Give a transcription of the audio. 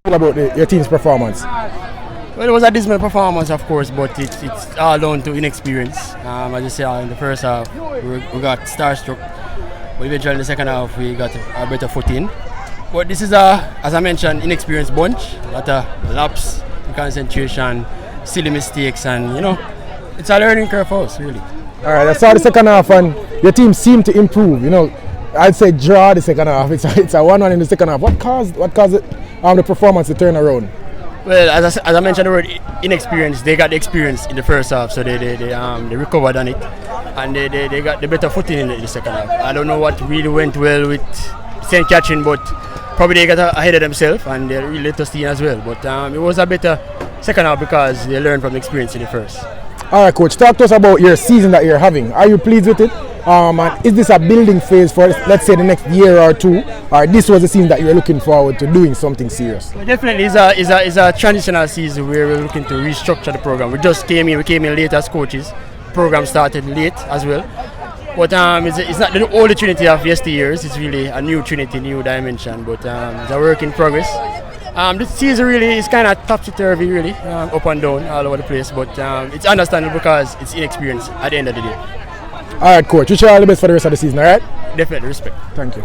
About your team's performance? Well, it was a dismal performance, of course, but it's all down to inexperience. As I say, in the first half, we got starstruck, but eventually in the second half, we got a better footing. But this is as I mentioned, inexperienced bunch, a lot of lapse in concentration, silly mistakes, and it's a learning curve for us, really. All right, I saw the second half, and your team seemed to improve. I'd say draw the second half. It's a 1-1 in the second half. What caused the performance to turn around? Well, as I mentioned, the word inexperienced. They got the experience in the first half, so they recovered on it, and they got the better footing in the second half. I don't know what really went well with St. Catherine, but probably they got ahead of themselves, and they really let us in as well. But it was a better second half because they learned from the experience in the first. All right, coach. Talk to us about your season that you're having. Are you pleased with it? And is this a building phase for, let's say, the next year or two, or this was a season that you're looking forward to doing something serious? Well, definitely, it's a transitional season where we're looking to restructure the program. We came in late as coaches. The program started late as well, but it's not the old Trinity of yesteryears. It's really a new Trinity, new dimension. But it's a work in progress. This season really is kind of topsy-turvy, really, up and down, all over the place. But it's understandable because it's inexperience at the end of the day. All right, coach. Wish you all the best for the rest of the season, all right? Definitely, respect. Thank you.